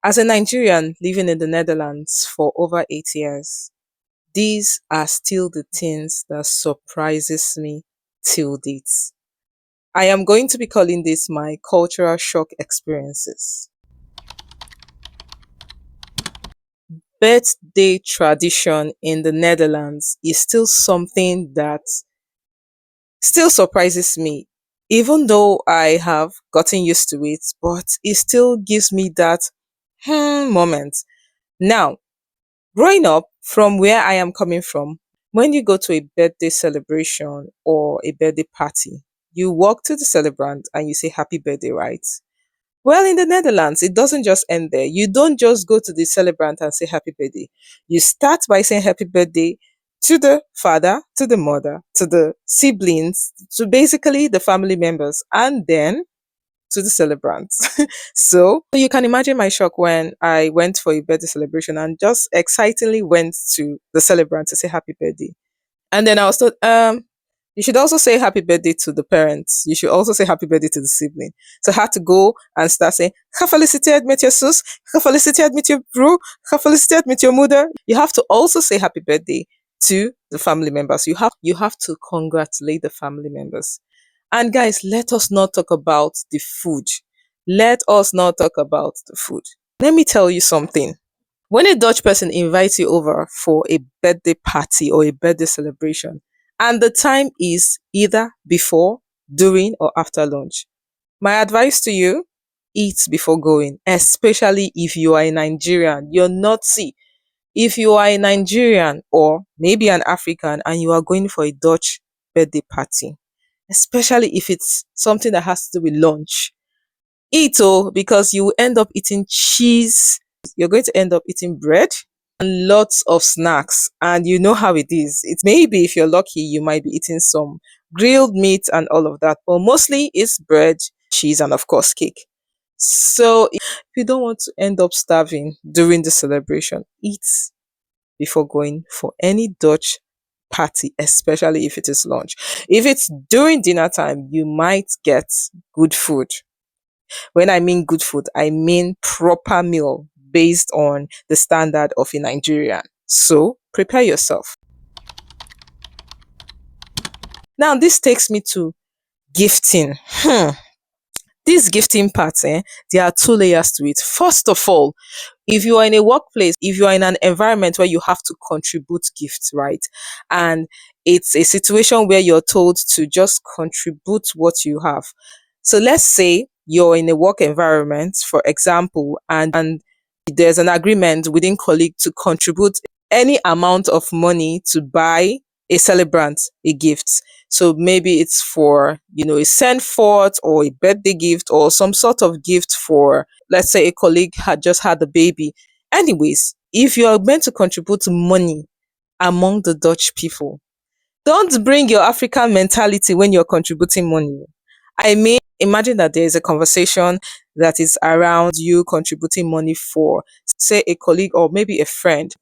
As a Nigerian living in the Netherlands for over 8 years, these are still the things that surprises me till date. I am going to be calling this my cultural shock experiences. Birthday tradition in the Netherlands is still something that still surprises me, even though I have gotten used to it, but it still gives me that moment. Now, growing up from where I am coming from, when you go to a birthday celebration or a birthday party, you walk to the celebrant and you say happy birthday, right? Well, in the Netherlands, it doesn't just end there. You don't just go to the celebrant and say happy birthday. You start by saying happy birthday to the father, to the mother, to the siblings, to basically the family members, and then to the celebrants. So you can imagine my shock when I went for a birthday celebration and just excitingly went to the celebrant to say happy birthday. And then I was told, you should also say happy birthday to the parents. You should also say happy birthday to the sibling. So I had to go and start saying, gefeliciteerd met je zus, gefeliciteerd met je broer, gefeliciteerd met je moeder. You have to also say happy birthday to the family members. You have to congratulate the family members. And guys, let us not talk about the food. Let us not talk about the food. Let me tell you something. When a Dutch person invites you over for a birthday party or a birthday celebration, and the time is either before, during, or after lunch, my advice to you, eat before going, especially if you are a Nigerian. You're not, see, if you are a Nigerian or maybe an African and you are going for a Dutch birthday party, especially if it's something that has to do with lunch, eat because you will end up eating cheese. You're going to end up eating bread and lots of snacks. And you know how it is. It's maybe if you're lucky, you might be eating some grilled meat and all of that. But mostly it's bread, cheese, and of course cake. So if you don't want to end up starving during the celebration, eat before going for any Dutch party, especially if it is lunch. If it's during dinner time, you might get good food. When I mean good food, I mean proper meal based on the standard of a Nigerian. So prepare yourself. Now, this takes me to gifting. This gifting part, there are two layers to it. First of all, if you are in a workplace, if you are in an environment where you have to contribute gifts, right? And it's a situation where you're told to just contribute what you have. So let's say you're in a work environment, for example, and there's an agreement within colleague to contribute any amount of money to buy a celebrant a gift. So maybe it's for, a send forth or a birthday gift or some sort of gift for, let's say a colleague had just had a baby. Anyways, if you are meant to contribute money among the Dutch people, don't bring your African mentality when you're contributing money. I mean, imagine that there is a conversation that is around you contributing money for, say, a colleague or maybe a friend.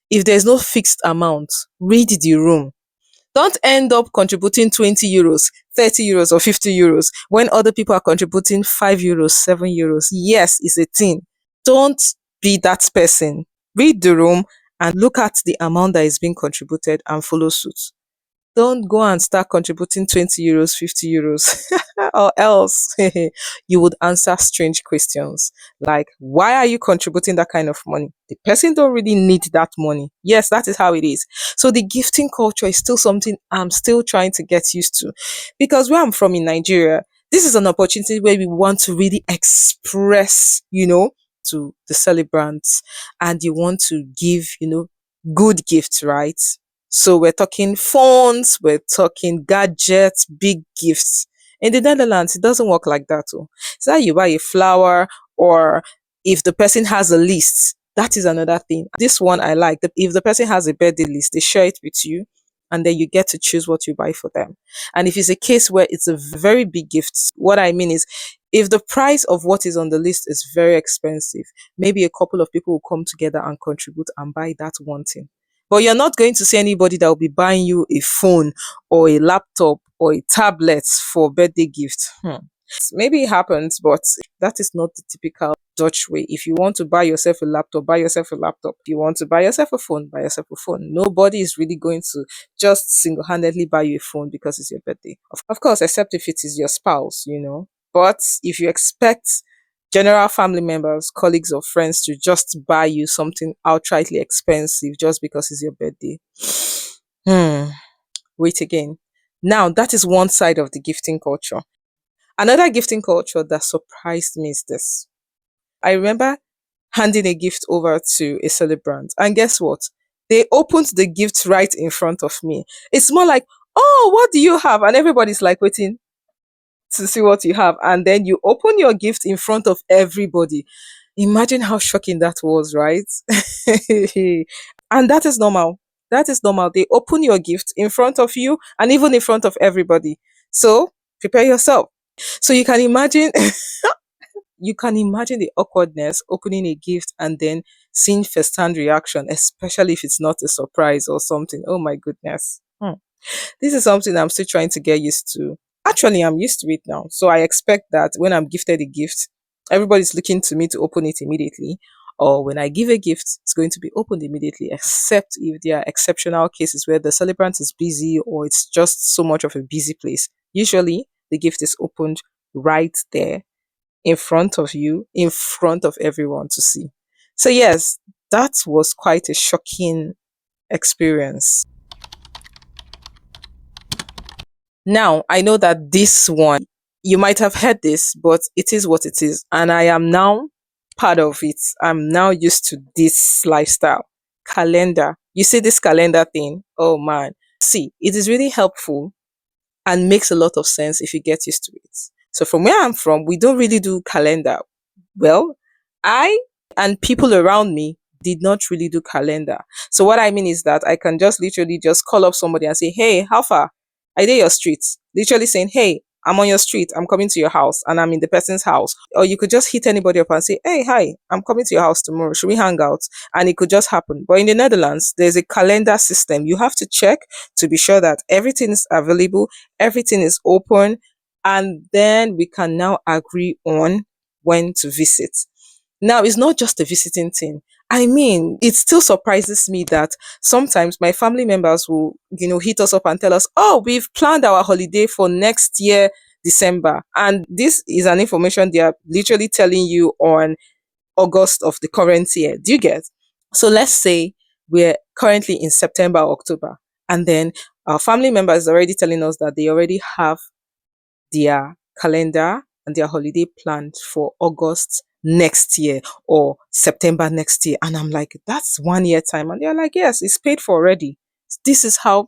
If there's no fixed amount, read the room. Don't end up contributing 20 euros, 30 euros, or 50 euros when other people are contributing 5 euros, 7 euros. Yes, it's a thing. Don't be that person. Read the room and look at the amount that is being contributed and follow suit. Don't go and start contributing 20 euros, 50 euros, or else you would answer strange questions like, why are you contributing that kind of money? The person don't really need that money. Yes, that is how it is. So the gifting culture is still something I'm still trying to get used to, because where I'm from in Nigeria, this is an opportunity where we want to really express, to the celebrants, and you want to give, good gifts, right? So we're talking phones, we're talking gadgets, big gifts. In the Netherlands, it doesn't work like that. Oh. It's that you buy a flower, or if the person has a list, that is another thing. This one I like. If the person has a birthday list, they share it with you, and then you get to choose what you buy for them. And if it's a case where it's a very big gift, what I mean is, if the price of what is on the list is very expensive, maybe a couple of people will come together and contribute and buy that one thing. But you're not going to see anybody that will be buying you a phone or a laptop or a tablet for birthday gift. Maybe it happens, but that is not the typical Dutch way. If you want to buy yourself a laptop, buy yourself a laptop. If you want to buy yourself a phone, buy yourself a phone. Nobody is really going to just single handedly buy you a phone because it's your birthday. Of course, except if it is your spouse. But if you expect general family members, colleagues, or friends to just buy you something outrightly expensive just because it's your birthday, hmm, wait again. Now, that is one side of the gifting culture. Another gifting culture that surprised me is this. I remember handing a gift over to a celebrant, and guess what? They opened the gift right in front of me. It's more like, oh, what do you have? And everybody's like waiting to see what you have. And then you open your gift in front of everybody. Imagine how shocking that was, right? And that is normal. That is normal. They open your gift in front of you and even in front of everybody. So prepare yourself. So you can imagine the awkwardness opening a gift and then seeing first-hand reaction, especially if it's not a surprise or something. Oh my goodness. This is something I'm still trying to get used to. Actually, I'm used to it now. So I expect that when I'm gifted a gift, everybody's looking to me to open it immediately. Or when I give a gift, it's going to be opened immediately, except if there are exceptional cases where the celebrant is busy or it's just so much of a busy place. Usually, the gift is opened right there in front of you, in front of everyone to see. So, yes, that was quite a shocking experience. Now, I know that this one, you might have heard this, but it is what it is. And I am now part of it. I'm now used to this lifestyle. Calendar. You see this calendar thing? Oh man. See, it is really helpful and makes a lot of sense if you get used to it. So from where I'm from, we don't really do calendar. Well, I and people around me did not really do calendar. So what I mean is that I can just literally just call up somebody and say, "Hey, how far? I did your street." Literally saying, "Hey, I'm on your street. I'm coming to your house," and I'm in the person's house. Or you could just hit anybody up and say, "Hey, hi, I'm coming to your house tomorrow. Should we hang out?" And it could just happen. But in the Netherlands, there's a calendar system. You have to check to be sure that everything is available, everything is open, and then we can now agree on when to visit. Now, it's not just a visiting thing. I mean, it still surprises me that sometimes my family members will hit us up and tell us, "Oh, we've planned our holiday for next year, December." And this is an information they are literally telling you on August of the current year. Do you get? So let's say we're currently in September, October, and then our family member is already telling us that they already have their calendar and their holiday planned for August next year or September next year. And I'm like, that's 1 year time. And they're like, yes, it's paid for already. This is how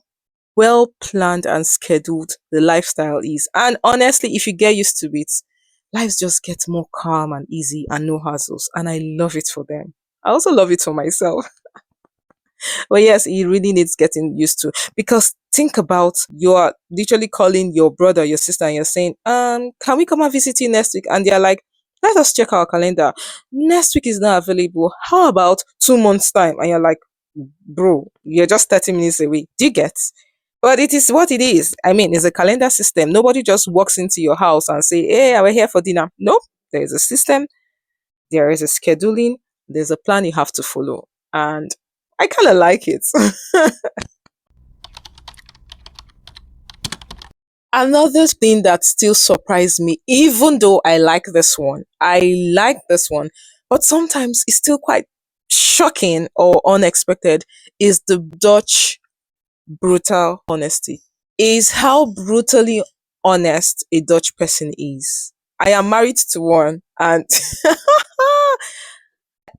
well planned and scheduled the lifestyle is. And honestly, if you get used to it, life just gets more calm and easy and no hassles. And I love it for them. I also love it for myself. But yes, it really needs getting used to because think about you're literally calling your brother, your sister, and you're saying, can we come and visit you next week? And they're like, let us check our calendar. Next week is not available. How about 2 months' time? And you're like, bro, you're just 30 minutes away. Do you get? But it is what it is. I mean, it's a calendar system. Nobody just walks into your house and say, hey, we're here for dinner. Nope. There is a system, there is a scheduling, there's a plan you have to follow. And I kind of like it. Another thing that still surprised me, even though I like this one, but sometimes it's still quite shocking or unexpected, is the Dutch brutal honesty. Is how brutally honest a Dutch person is. I am married to one, and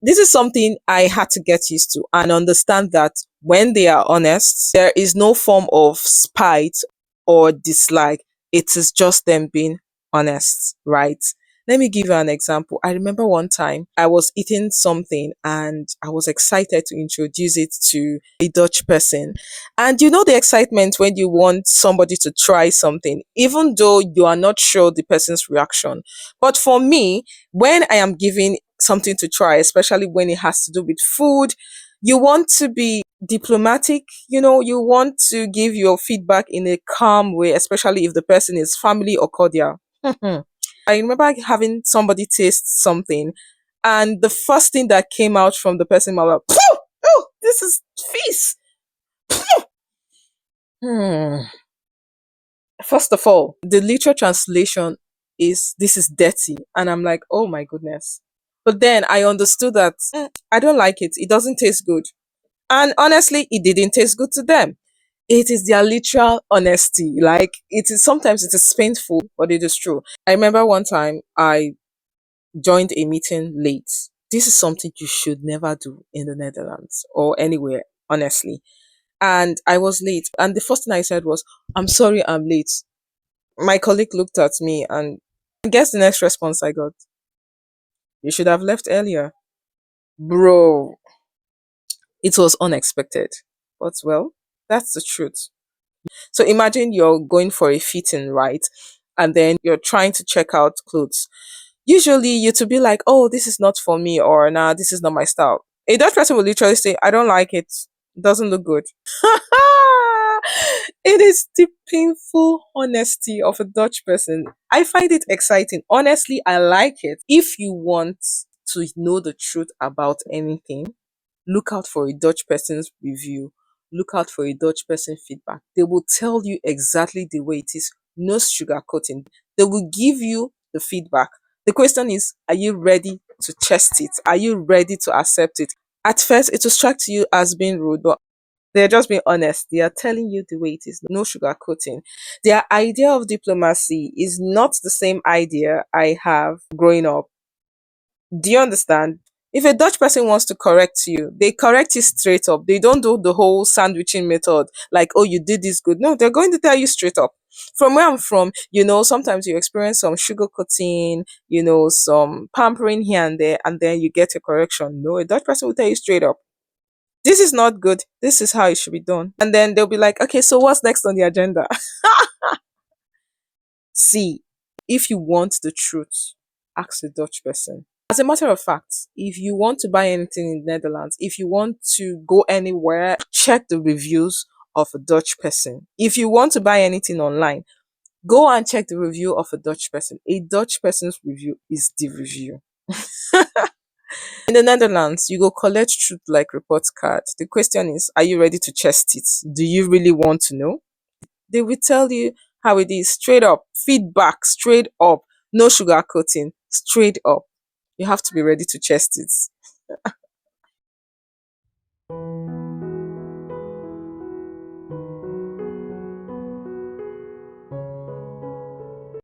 this is something I had to get used to and understand that when they are honest, there is no form of spite or dislike. It is just them being honest, right? Let me give you an example. I remember one time I was eating something and I was excited to introduce it to a Dutch person. And you know the excitement when you want somebody to try something, even though you are not sure the person's reaction. But for me, when I am giving something to try, especially when it has to do with food, you want to be diplomatic, you want to give your feedback in a calm way, especially if the person is family or cordial. I remember having somebody taste something, and the first thing that came out from the person mouth was, "Phew! Oh, this is fish." Hmm. First of all, the literal translation is "this is dirty," and I'm like, oh my goodness. But then I understood that I don't like it. It doesn't taste good, and honestly, it didn't taste good to them. It is their literal honesty. Like it is sometimes it is painful, but it is true. I remember one time I joined a meeting late. This is something you should never do in the Netherlands or anywhere, honestly. And I was late. And the first thing I said was, "I'm sorry I'm late." My colleague looked at me and guess the next response I got. "You should have left earlier." Bro, it was unexpected. But well, that's the truth. So imagine you're going for a fitting, right? And then you're trying to check out clothes. Usually you to be like, "Oh, this is not for me," or "Nah, this is not my style." A Dutch person will literally say, "I don't like it. It doesn't look good." It is the painful honesty of a Dutch person. I find it exciting. Honestly, I like it. If you want to know the truth about anything, look out for a Dutch person's review. Look out for a Dutch person feedback. They will tell you exactly the way it is. No sugarcoating. They will give you the feedback. The question is, are you ready to test it? Are you ready to accept it? At first, it will strike to you as being rude, but they're just being honest. They are telling you the way it is. No sugarcoating. Their idea of diplomacy is not the same idea I have growing up. Do you understand? If a Dutch person wants to correct you, they correct you straight up. They don't do the whole sandwiching method, like, "Oh, you did this good." No, they're going to tell you straight up. From where I'm from, sometimes you experience some sugar coating, some pampering here and there, and then you get a correction. No, a Dutch person will tell you straight up, "This is not good. This is how it should be done." And then they'll be like, "Okay, so what's next on the agenda?" See, if you want the truth, ask a Dutch person. As a matter of fact, if you want to buy anything in the Netherlands, if you want to go anywhere, check the reviews of a Dutch person. If you want to buy anything online, go and check the review of a Dutch person. A Dutch person's review is the review. In the Netherlands, you go collect truth like report card. The question is, are you ready to test it? Do you really want to know? They will tell you how it is straight up, feedback straight up, no sugarcoating, straight up. You have to be ready to test it.